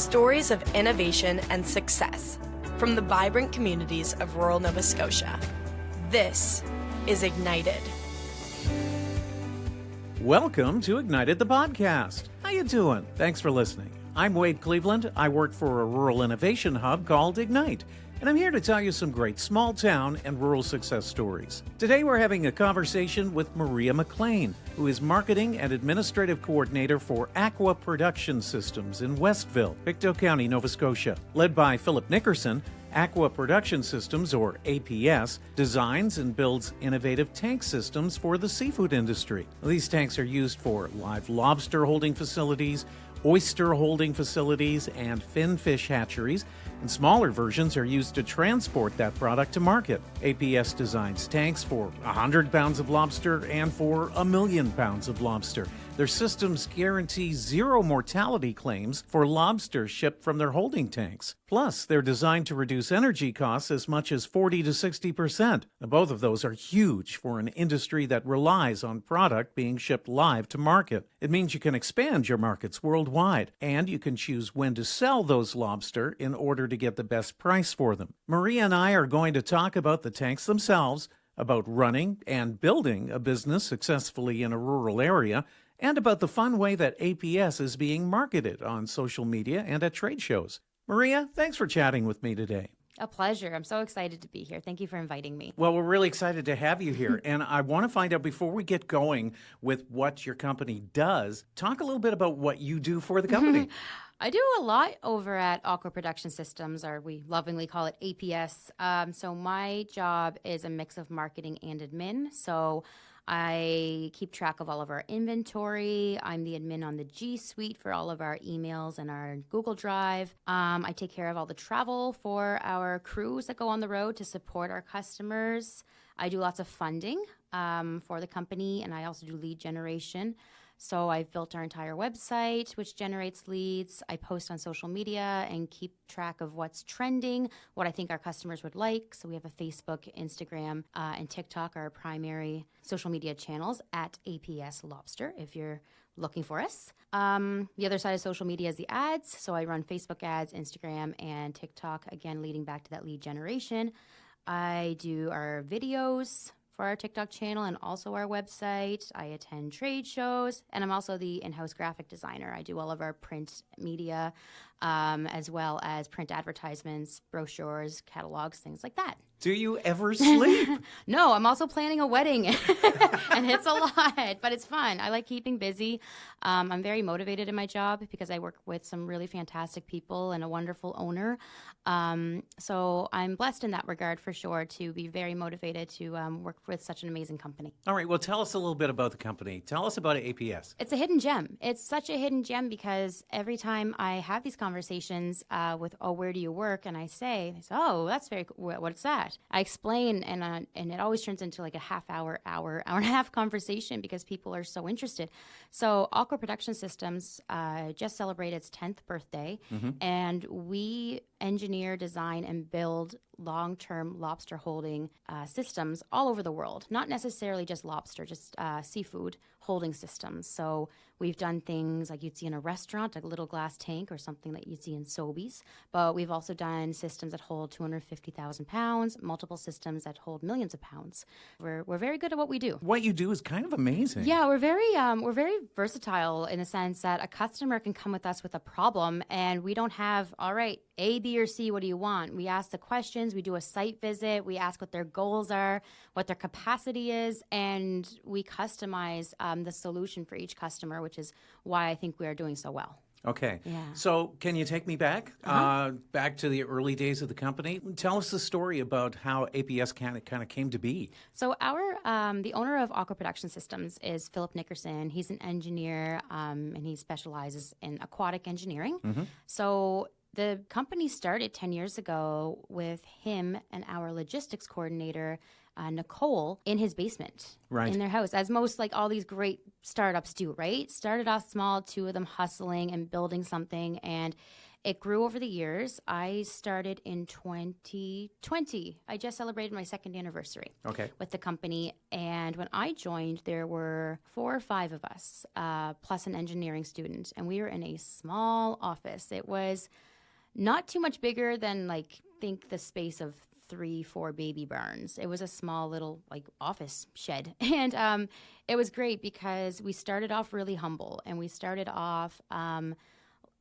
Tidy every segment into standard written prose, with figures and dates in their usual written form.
Stories of innovation and success from the vibrant communities of rural Nova Scotia. This is Ignited. Welcome to Ignited the podcast. How you doing? Thanks for listening. I'm Wade Cleveland. I work for a rural innovation hub called Ignite, and I'm here to tell you some great small town and rural success stories. Today we're having a conversation with Maria McLean, who is Marketing and Administrative Coordinator for Aqua Production Systems in Westville, Pictou County, Nova Scotia. Led by Philip Nickerson, Aqua Production Systems, or APS, designs and builds innovative tank systems for the seafood industry. These tanks are used for live lobster holding facilities, oyster holding facilities, and finfish hatcheries, and smaller versions are used to transport that product to market. APS designs tanks for 100 pounds of lobster and for 1 million pounds of lobster. Their systems guarantee zero mortality claims for lobster shipped from their holding tanks. Plus, they're designed to reduce energy costs as much as 40 to 60%. Now, both of those are huge for an industry that relies on product being shipped live to market. It means you can expand your markets worldwide, and you can choose when to sell those lobster in order to get the best price for them. Maria and I are going to talk about the tanks themselves, about running and building a business successfully in a rural area, and about the fun way that APS is being marketed on social media and at trade shows. Maria, thanks for chatting with me today. A pleasure. I'm so excited to be here. Thank you for inviting me. Well, we're really excited to have you here. And I want to find out, before we get going with what your company does, talk a little bit about what you do for the company. I do a lot over at Aqua Production Systems, or we lovingly call it APS. So my job is a mix of marketing and admin. So I keep track of all of our inventory. I'm the admin on the G Suite for all of our emails and our Google Drive. I take care of all the travel for our crews that go on the road to support our customers. I do lots of funding for the company, and I also do lead generation. So I've built our entire website, which generates leads. I post on social media and keep track of what's trending, what I think our customers would like. So we have a Facebook, Instagram, and TikTok, our primary social media channels at APS Lobster, if you're looking for us. The other side of social media is the ads. So I run Facebook ads, Instagram, and TikTok, again, leading back to that lead generation. I do our videos for our TikTok channel and also our website. I attend trade shows, and I'm also the in-house graphic designer. I do all of our print media, as well as print advertisements, brochures, catalogs, things like that. Do you ever sleep? No, I'm also planning a wedding, and it's a lot, but it's fun. I like keeping busy. I'm very motivated in my job because I work with some really fantastic people and a wonderful owner. So I'm blessed in that regard, for sure, to be very motivated to work with such an amazing company. All right, well, tell us a little bit about the company. Tell us about APS. It's a hidden gem. It's such a hidden gem because every time I have these conversations with, where do you work? And I say, oh, that's very cool. What's that? I explain, and it always turns into like a hour and a half conversation because people are so interested. So Aqua Production Systems just celebrated its 10th birthday, and we engineer, design, and build long-term lobster holding systems all over the world. Not necessarily just lobster, just seafood holding systems. So we've done things like you'd see in a restaurant, like a little glass tank or something that you'd see in Sobeys. But we've also done systems that hold 250,000 pounds, multiple systems that hold millions of pounds. We're very good at what we do. What you do is kind of amazing. Yeah, we're very versatile in the sense that a customer can come with us with a problem, and we don't have, all right, A, B, or C, what do you want? We ask the questions, we do a site visit, we ask what their goals are, what their capacity is, and we customize the solution for each customer, which is why I think we are doing so well. Okay. Yeah. So can you take me back, back to the early days of the company? Tell us the story about how APS kind of came to be. So the owner of Aqua Production Systems is Philip Nickerson. He's an engineer, and he specializes in aquatic engineering. So the company started 10 years ago with him and our logistics coordinator, Nicole, in his basement, in their house, as most, like, all these great startups do, right? Started off small, two of them hustling and building something, and It grew over the years. I started in 2020. I just celebrated my second anniversary with the company. And when I joined, there were 4 or 5 of us, plus an engineering student. And we were in a small office. It was not too much bigger than, think the space of 3-4 baby barns. It was a small little office shed. And it was great because we started off really humble, and we started off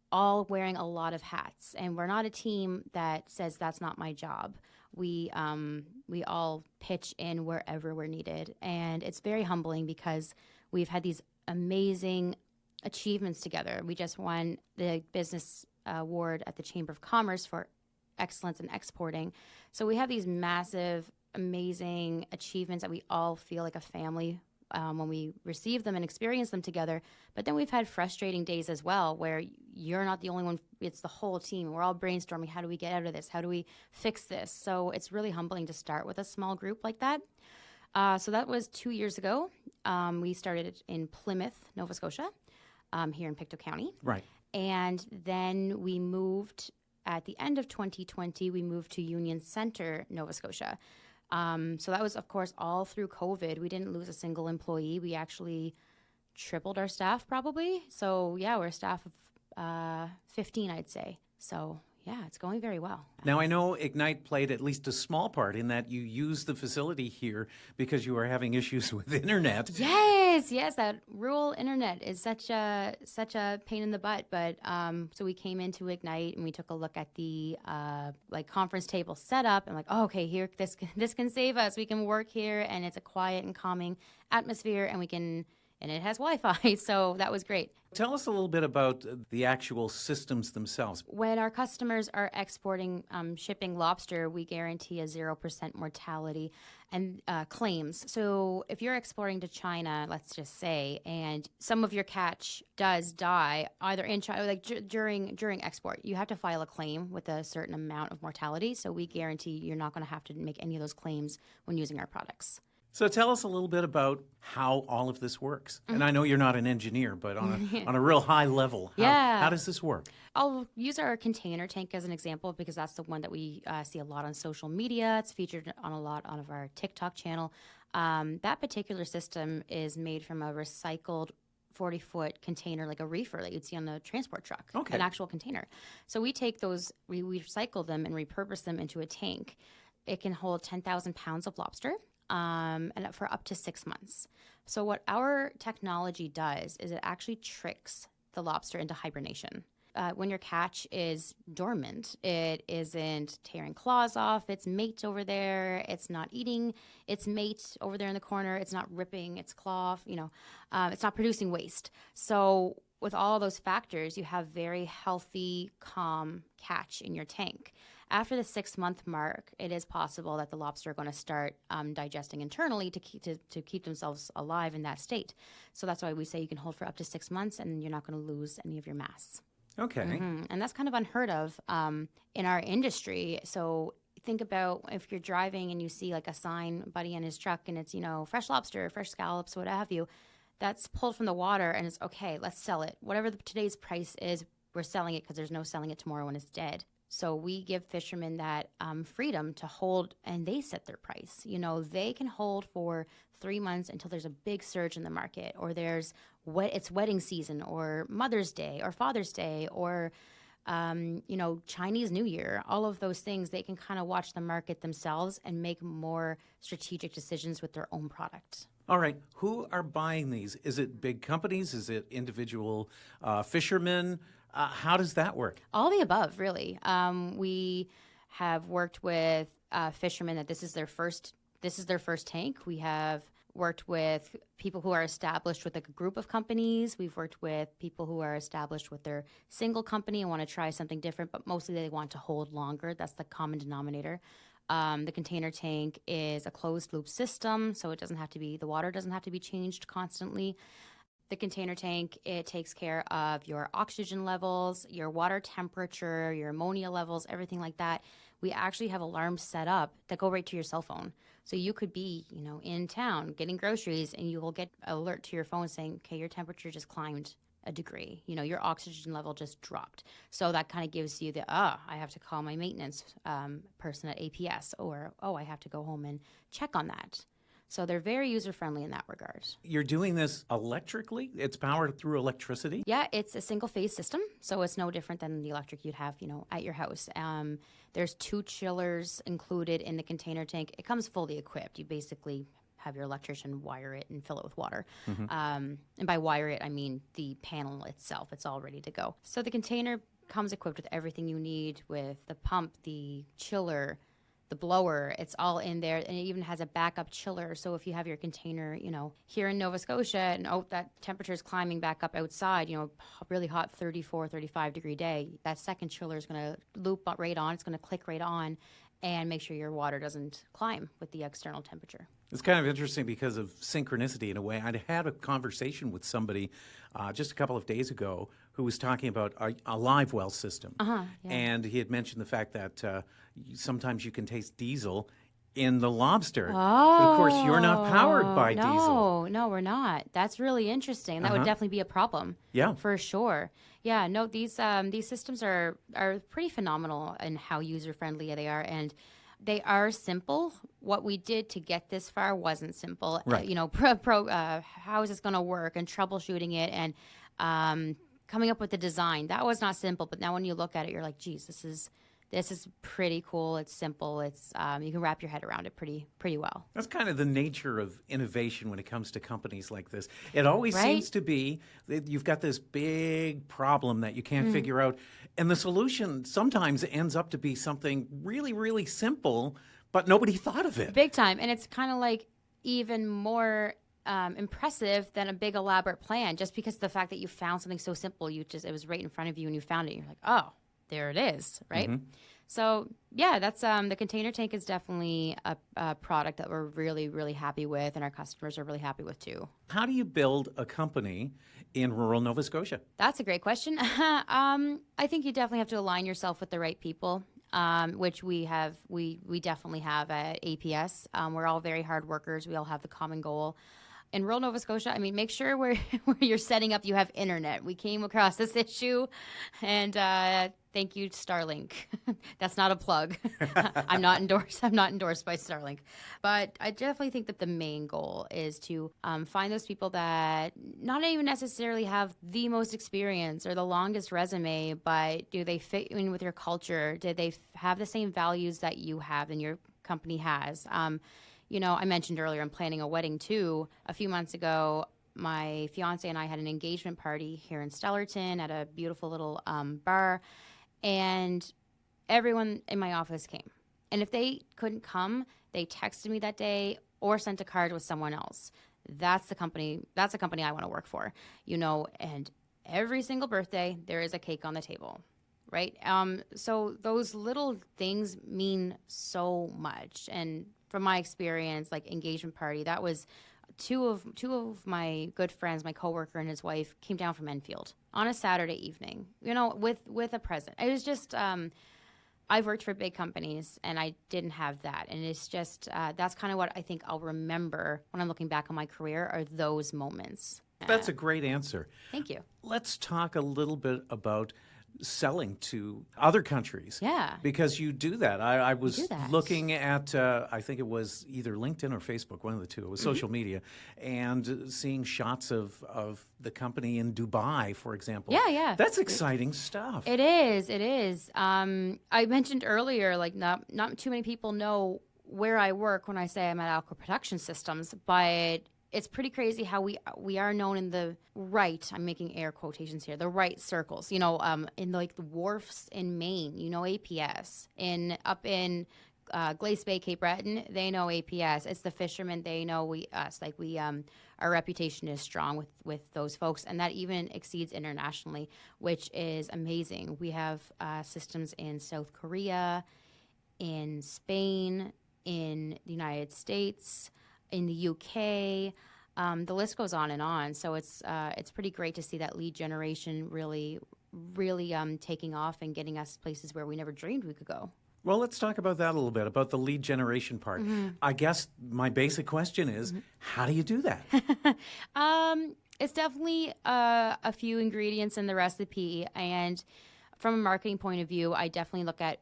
all wearing a lot of hats. And we're not a team that says that's not my job. We all pitch in wherever we're needed. And it's very humbling because we've had these amazing achievements together. We just won the business award at the Chamber of Commerce for excellence in exporting. So we have these massive, amazing achievements that we all feel like a family when we receive them and experience them together. But then we've had frustrating days as well where you're not the only one. It's the whole team. We're all brainstorming. How do we get out of this? How do we fix this? So it's really humbling to start with a small group like that. So that was 2 years ago. We started in Plymouth, Nova Scotia, here in Pictou County. Right. And then we moved at the end of 2020, we moved to Union Center, Nova Scotia. So that was, of course, all through COVID. We didn't lose a single employee. We actually tripled our staff probably. So, yeah, we're a staff of 15, I'd say. So, yeah, it's going very well. Now, I know Ignite played at least a small part in that you used the facility here because you were having issues with internet. Yes, that rural internet is such a pain in the butt. But so we came into Ignite and we took a look at the conference table setup and okay, here this can save us. We can work here and it's a quiet and calming atmosphere, and it has Wi-Fi, so that was great. Tell us a little bit about the actual systems themselves. When our customers are exporting, shipping lobster, we guarantee a 0% mortality and claims. So if you're exporting to China, let's just say, and some of your catch does die, either in China, during export, you have to file a claim with a certain amount of mortality. So we guarantee you're not going to have to make any of those claims when using our products. So tell us a little bit about how all of this works. Mm-hmm. And I know you're not an engineer, but on a real high level, how does this work? I'll use our container tank as an example because that's the one that we see a lot on social media. It's featured on a lot of our TikTok channel. That particular system is made from a recycled 40-foot container, like a reefer that you'd see on the transport truck, an actual container. So we take those, we recycle them and repurpose them into a tank. It can hold 10,000 pounds of lobster. And for up to 6 months. So what our technology does is it actually tricks the lobster into hibernation. When your catch is dormant, it isn't tearing claws off its mate over there. It's not eating its mate over there in the corner. It's not ripping its claw. It's not producing waste. So with all those factors, you have very healthy, calm catch in your tank. After the 6-month mark, it is possible that the lobster are going to start digesting internally to keep themselves alive in that state. So that's why we say you can hold for up to 6 months and you're not going to lose any of your mass. Okay. Mm-hmm. And that's kind of unheard of in our industry. So think about if you're driving and you see a sign, Buddy in his truck, and it's, fresh lobster, fresh scallops, what have you. That's pulled from the water and it's okay, let's sell it. Whatever today's price is, we're selling it because there's no selling it tomorrow when it's dead. So we give fishermen that freedom to hold, and they set their price. They can hold for 3 months until there's a big surge in the market, or it's wedding season, or Mother's Day, or Father's Day, or Chinese New Year. All of those things, they can kind of watch the market themselves and make more strategic decisions with their own product. All right. Who are buying these? Is it big companies? Is it individual fishermen? How does that work? All the above, really. We have worked with fishermen that this is their first tank. We have worked with people who are established with a group of companies. We've worked with people who are established with their single company and want to try something different, but mostly they want to hold longer. That's the common denominator. The container tank is a closed loop system, so the water doesn't have to be changed constantly. The container tank, it takes care of your oxygen levels, your water temperature, your ammonia levels, everything like that. We actually have alarms set up that go right to your cell phone. So you could be, in town getting groceries and you will get an alert to your phone saying, okay, your temperature just climbed a degree. Your oxygen level just dropped. So that kind of gives you I have to call my maintenance person at APS, or, I have to go home and check on that. So they're very user-friendly in that regard. You're doing this electrically? It's powered through electricity? Yeah, it's a single-phase system, so it's no different than the electric you'd have, at your house. There's 2 chillers included in the container tank. It comes fully equipped. You basically have your electrician wire it and fill it with water. And by wire it, I mean the panel itself. It's all ready to go. So the container comes equipped with everything you need, with the pump, the chiller, the blower. It's all in there, and it even has a backup chiller. So if you have your container, here in Nova Scotia, and that temperature is climbing back up outside, really hot 34, 35 degree day, that second chiller is going to loop right on. It's going to click right on and make sure your water doesn't climb with the external temperature. It's kind of interesting because of synchronicity in a way. I had a conversation with somebody just a couple of days ago who was talking about a live well system. Yeah. And he had mentioned the fact that sometimes you can taste diesel in the lobster. But of course, you're not powered by diesel. No, we're not. That's really interesting. That would definitely be a problem. Yeah. For sure. Yeah, no, these systems are pretty phenomenal in how user-friendly they are, and they are simple. What we did to get this far wasn't simple. Right. How is this going to work, and troubleshooting it, and coming up with the design. That was not simple, but now when you look at it, you're like, geez, this is pretty cool. It's simple. It's you can wrap your head around it pretty well. That's kind of the nature of innovation when it comes to companies like this. It always seems to be that you've got this big problem that you can't figure out, and the solution sometimes ends up to be something really, really simple, but nobody thought of it. Big time, and it's kind of like even more impressive than a big elaborate plan, just because of the fact that you found something so simple. It was right in front of you, and you found it. And you're like, oh, there it is, right? So yeah, that's the container tank is definitely a product that we're really, really happy with, and our customers are really happy with too. How do you build a company in rural Nova Scotia? That's a great question. I think you definitely have to align yourself with the right people, which we have. We definitely have at APS. We're all very hard workers. We all have the common goal. In rural Nova Scotia, make sure where you're setting up, you have internet. We came across this issue, and thank you, Starlink. That's not a plug. I'm not endorsed by Starlink. But I definitely think that the main goal is to find those people that not even necessarily have the most experience or the longest resume, but do they fit in with your culture? Do they have the same values that you have and your company has? I mentioned earlier I'm planning a wedding too. A few months ago, my fiance and I had an engagement party here in Stellarton at a beautiful little bar, and everyone in my office came. And if they couldn't come, they texted me that day or sent a card with someone else. That's the company. That's a company I want to work for. And every single birthday there is a cake on the table. Right? So those little things mean so much. And from my experience, like engagement party, that was two of my good friends, my coworker and his wife, came down from Enfield on a Saturday evening, with a present. It was just, I've worked for big companies and I didn't have that. And it's just, that's kind of what I think I'll remember when I'm looking back on my career, are those moments. That's a great answer. Thank you. Let's talk a little bit about selling to other countries. Yeah. Because you do that. I was do that. looking at, I think it was either LinkedIn or Facebook, one of the two. It was social media. And seeing shots of the company in Dubai, for example. Yeah. That's exciting stuff. It is. I mentioned earlier, like not too many people know where I work when I say I'm at Aqua Production Systems, but it's pretty crazy how we are known in the right, I'm making air quotations here, the right circles, in like the wharfs in Maine, APS. Up in Glace Bay, Cape Breton, they know APS. It's the fishermen, they know us. Like our reputation is strong with those folks, and that even exceeds internationally, which is amazing. We have systems in South Korea, in Spain, in the United States, in the UK, the list goes on and on. So it's pretty great to see that lead generation really taking off and getting us places where we never dreamed we could go. Well, let's talk about that a little bit, about the lead generation part. I guess my basic question is, how do you do that? It's definitely a few ingredients in the recipe, and from a marketing point of view, I definitely look at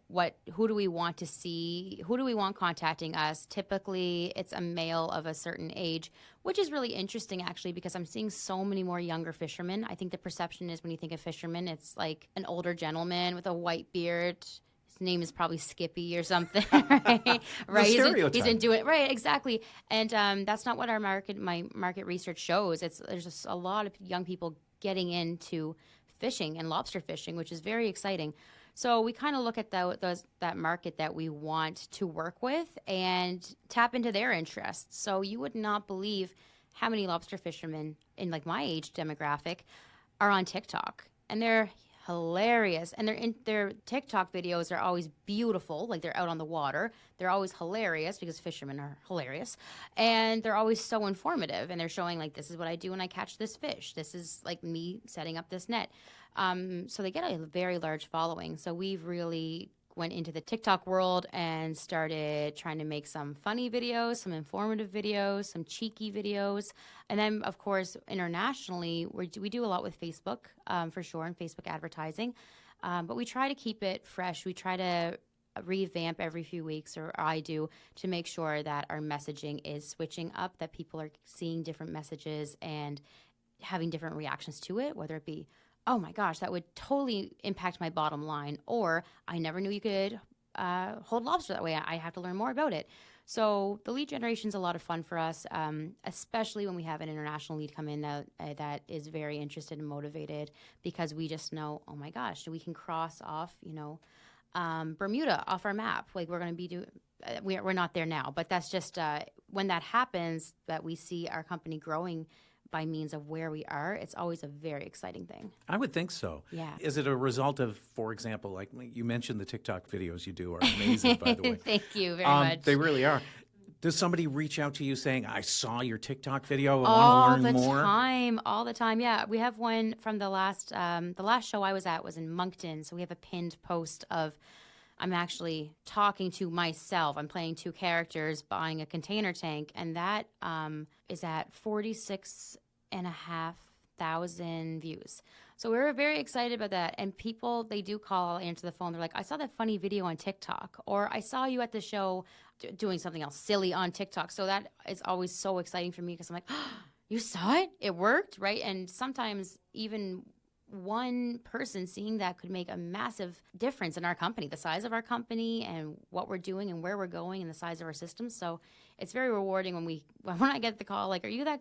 who do we want to see, who do we want contacting us. Typically, it's a male of a certain age, which is really interesting actually, because I'm seeing so many more younger fishermen. I think the perception is when you think of fishermen, it's like an older gentleman with a white beard. His name is probably Skippy or something, right? Right. He's been doing it right, exactly. And that's not what my market research shows. There's just a lot of young people getting into fishing and lobster fishing, which is very exciting. So we kind of look at that market that we want to work with and tap into their interests. So you would not believe how many lobster fishermen in like my age demographic are on TikTok, and they're hilarious. And their TikTok videos are always beautiful, like they're out on the water. They're always hilarious because fishermen are hilarious, and they're always so informative. And they're showing like, this is what I do when I catch this fish. This is like me setting up this net. So they get a very large following. So we've really went into the TikTok world and started trying to make some funny videos, some informative videos, some cheeky videos. And then, of course, internationally, we do a lot with Facebook, for sure, and Facebook advertising. But we try to keep it fresh. We try to revamp every few weeks, or I do, to make sure that our messaging is switching up, that people are seeing different messages and having different reactions to it, whether it be, oh my gosh, that would totally impact my bottom line, or I never knew you could hold lobster that way. I have to learn more about it. So the lead generation is a lot of fun for us, especially when we have an international lead come in that is very interested and motivated, because we just know, oh my gosh, we can cross off, Bermuda off our map. Like we're going to be we're not there now, but that's just when that happens, that we see our company growing by means of where we are, it's always a very exciting thing. I would think so. Yeah. Is it a result of, for example, like you mentioned the TikTok videos you do are amazing, by the way. Thank you very much. They really are. Does somebody reach out to you saying, I saw your TikTok video, I want to learn more? All the time. Yeah, we have one from the last show I was at was in Moncton. So we have a pinned post of, I'm actually talking to myself. I'm playing two characters, buying a container tank, and that is at 46,500 views. So we were very excited about that. And people, they do call, answer the phone. They're like, I saw that funny video on TikTok, or I saw you at the show doing something else silly on TikTok. So that is always so exciting for me, because I'm like, oh, you saw it? It worked, right? And sometimes even one person seeing that could make a massive difference in our company, the size of our company and what we're doing and where we're going and the size of our systems. So it's very rewarding when I get the call, like, are you that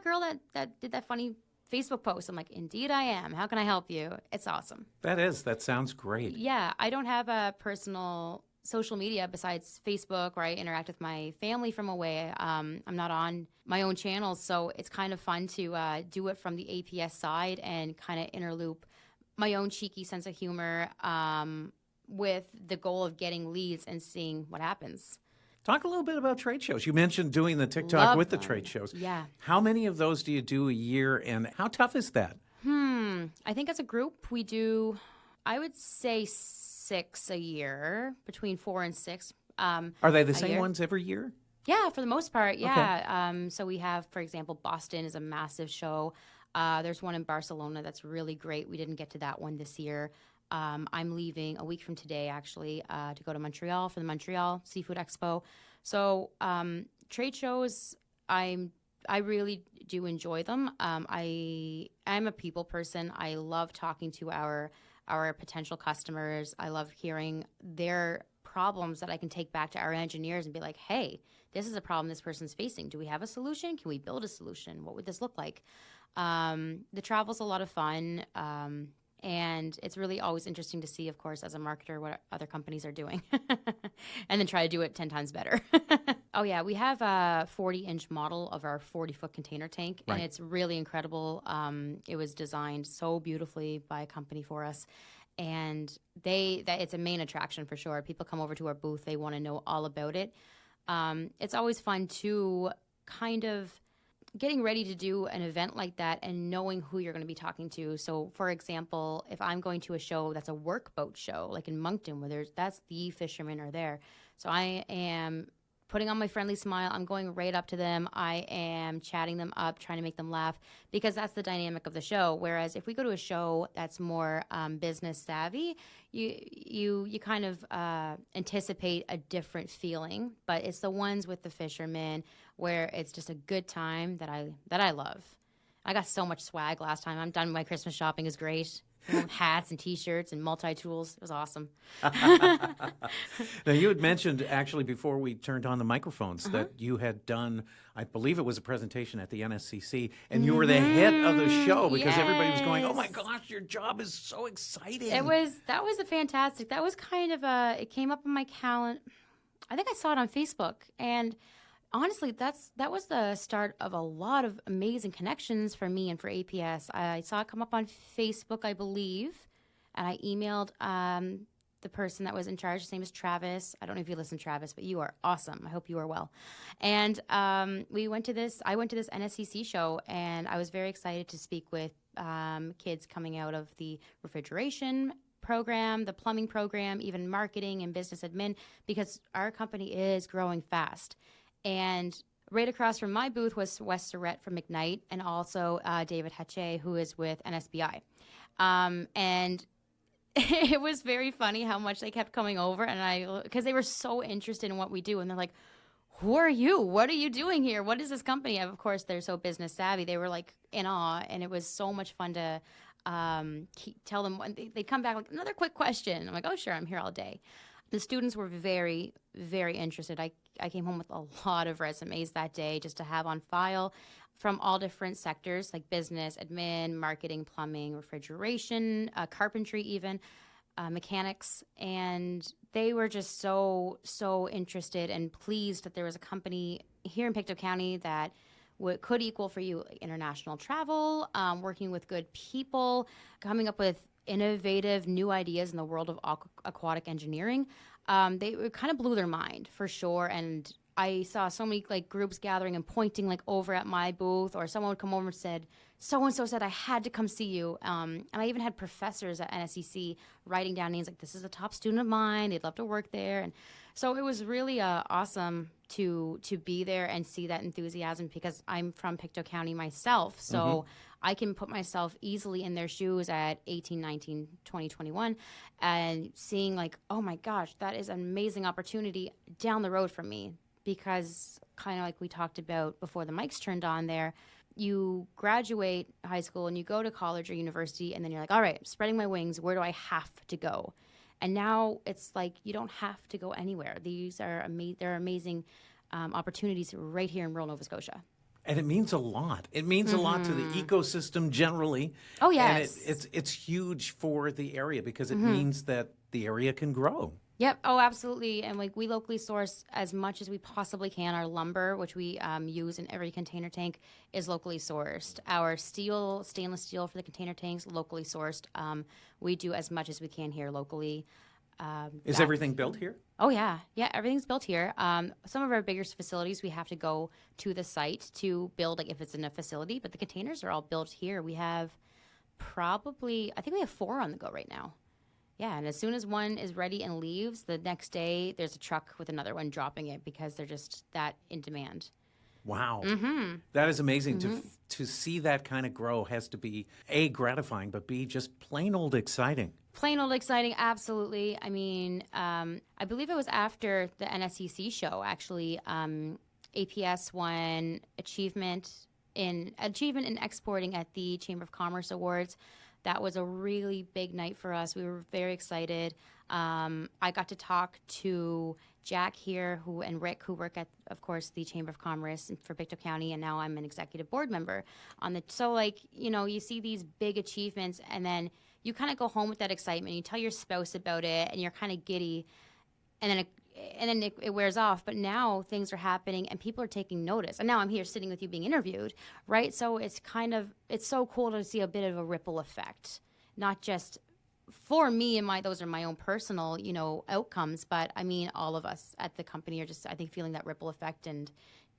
girl that did that funny Facebook post? I'm like, indeed I am. How can I help you? It's awesome. That sounds great. Yeah, I don't have a personal social media besides Facebook, where I interact with my family from away. I'm not on my own channels, so it's kind of fun to do it from the APS side and kind of interloop my own cheeky sense of humor with the goal of getting leads and seeing what happens. Talk a little bit about trade shows. You mentioned doing the TikTok with the trade shows. Yeah. How many of those do you do a year, and how tough is that? I think as a group we do, I would say 6 a year, between 4 and 6. Are they the same ones every year? Yeah, for the most part, yeah. Okay. So we have, for example, Boston is a massive show. There's one in Barcelona that's really great. We didn't get to that one this year. I'm leaving a week from today, actually, to go to Montreal for the Montreal Seafood Expo. So trade shows, I really do enjoy them. I'm a people person. I love talking to our potential customers. I love hearing their problems that I can take back to our engineers and be like, hey, this is a problem this person's facing. Do we have a solution? Can we build a solution? What would this look like? The travel's a lot of fun. And it's really always interesting to see, of course, as a marketer, what other companies are doing and then try to do it 10 times better. Oh, yeah. We have a 40-inch model of our 40-foot container tank, and it's really incredible. It was designed so beautifully by a company for us. And it's a main attraction for sure. People come over to our booth. They want to know all about it. It's always fun to kind of getting ready to do an event like that and knowing who you're going to be talking to. So, for example, if I'm going to a show that's a workboat show, like in Moncton, where that's the fishermen are there. So I am putting on my friendly smile. I'm going right up to them. I am chatting them up, trying to make them laugh, because that's the dynamic of the show. Whereas if we go to a show that's more business savvy, you kind of anticipate a different feeling. But it's the ones with the fishermen where it's just a good time that I love. I got so much swag last time. I'm done. My Christmas shopping is great. Hats and T-shirts and multi-tools. It was awesome. Now, you had mentioned, actually, before we turned on the microphones, that you had done, I believe it was a presentation at the NSCC, and you were the hit of the show because everybody was going, oh my gosh, your job is so exciting. That was a fantastic, that was kind of it came up on my calendar. I think I saw it on Facebook, and honestly, that was the start of a lot of amazing connections for me and for APS. I saw it come up on Facebook, I believe, and I emailed the person that was in charge. His name is Travis. I don't know if you listen, Travis, but you are awesome. I hope you are well. And I went to this NSCC show, and I was very excited to speak with kids coming out of the refrigeration program, the plumbing program, even marketing and business admin, because our company is growing fast. And right across from my booth was Wes Surrett from McKnight, and also David Hatche, who is with NSBI. And it was very funny how much they kept coming over, and because they were so interested in what we do, and they're like, who are you? What are you doing here? What is this company? And of course, they're so business savvy. They were like in awe, and it was so much fun to tell them. They'd come back like, another quick question. I'm like, oh, sure, I'm here all day. The students were very, very interested. I came home with a lot of resumes that day just to have on file from all different sectors, like business, admin, marketing, plumbing, refrigeration, carpentry even, mechanics. And they were just so, so interested and pleased that there was a company here in Pictou County that could equal for you international travel, working with good people, coming up with innovative new ideas in the world of aquatic engineering. It kind of blew their mind for sure. And I saw so many like groups gathering and pointing like over at my booth, or someone would come over and said, so-and-so said I had to come see you. And I even had professors at NSCC writing down names like, this is a top student of mine. They'd love to work there. And so it was really awesome to be there and see that enthusiasm, because I'm from Pictou County myself. So I can put myself easily in their shoes at 18, 19, 20, 21 and seeing like, oh my gosh, that is an amazing opportunity down the road from me. Because kind of like we talked about before the mics turned on there, you graduate high school and you go to college or university, and then you're like, all right, I'm spreading my wings. Where do I have to go? And now it's like you don't have to go anywhere. These are they're amazing opportunities right here in rural Nova Scotia. And it means a lot. It means a lot to the ecosystem generally. Oh, yes. And it's huge for the area because it means that the area can grow. Yep. Oh, absolutely. And like we locally source as much as we possibly can. Our lumber, which we use in every container tank, is locally sourced. Our stainless steel for the container tanks, locally sourced. We do as much as we can here locally. Is everything built here? Oh, yeah. Yeah, everything's built here. Some of our bigger facilities, we have to go to the site to build, like if it's in a facility, but the containers are all built here. We have I think we have 4 on the go right now. Yeah, and as soon as one is ready and leaves, the next day there's a truck with another one dropping it because they're just that in demand. Wow. That is amazing. To see that kind of grow has to be, A, gratifying, but B, just plain old exciting. Plain old exciting, absolutely. I mean, I believe it was after the NSCC show, actually, APS won achievement in exporting at the Chamber of Commerce Awards. That was a really big night for us. We were very excited. I got to talk to Jack here and Rick, who work at, of course, the Chamber of Commerce for Pictou County, and now I'm an executive board member on the. So, like, you see these big achievements, and then you kind of go home with that excitement. You tell your spouse about it, and you're kind of giddy, and then it wears off. But now things are happening, and people are taking notice. And now I'm here sitting with you being interviewed, right? So it's so cool to see a bit of a ripple effect, not just for me and those are my own personal, outcomes. But I mean, all of us at the company are just, I think, feeling that ripple effect, and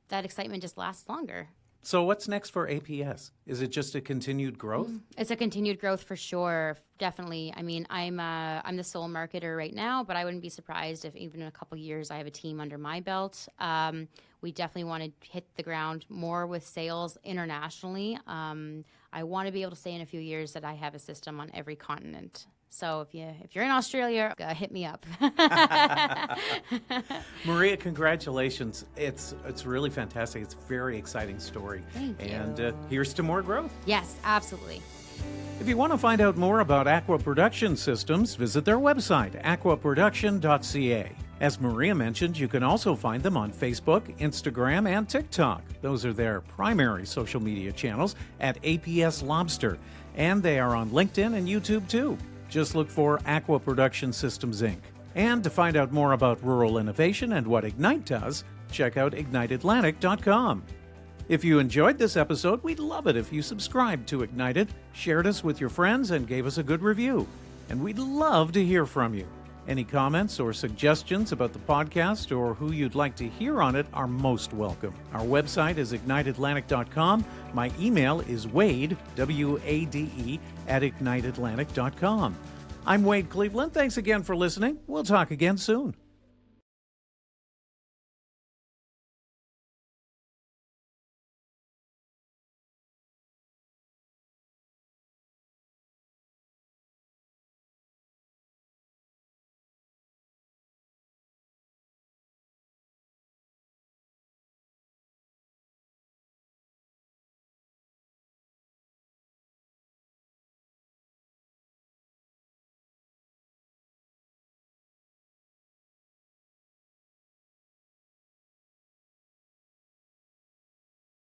that excitement just lasts longer. So what's next for APS? Is it just a continued growth? It's a continued growth for sure, definitely. I mean, I'm the sole marketer right now, but I wouldn't be surprised if even in a couple years I have a team under my belt. We definitely want to hit the ground more with sales internationally. I want to be able to say in a few years that I have a system on every continent. So if you're in Australia, hit me up. Maria, congratulations. It's really fantastic. It's a very exciting story. Thank you. And here's to more growth. Yes, absolutely. If you want to find out more about Aqua Production Systems, visit their website, aquaproduction.ca. As Maria mentioned, you can also find them on Facebook, Instagram, and TikTok. Those are their primary social media channels at APS Lobster. And they are on LinkedIn and YouTube too. Just look for Aqua Production Systems, Inc. And to find out more about rural innovation and what Ignite does, check out igniteatlantic.com. If you enjoyed this episode, we'd love it if you subscribed to Ignited, shared us with your friends, and gave us a good review. And we'd love to hear from you. Any comments or suggestions about the podcast or who you'd like to hear on it are most welcome. Our website is igniteatlantic.com. My email is Wade, W-A-D-E, at igniteatlantic.com. I'm Wade Cleveland. Thanks again for listening. We'll talk again soon.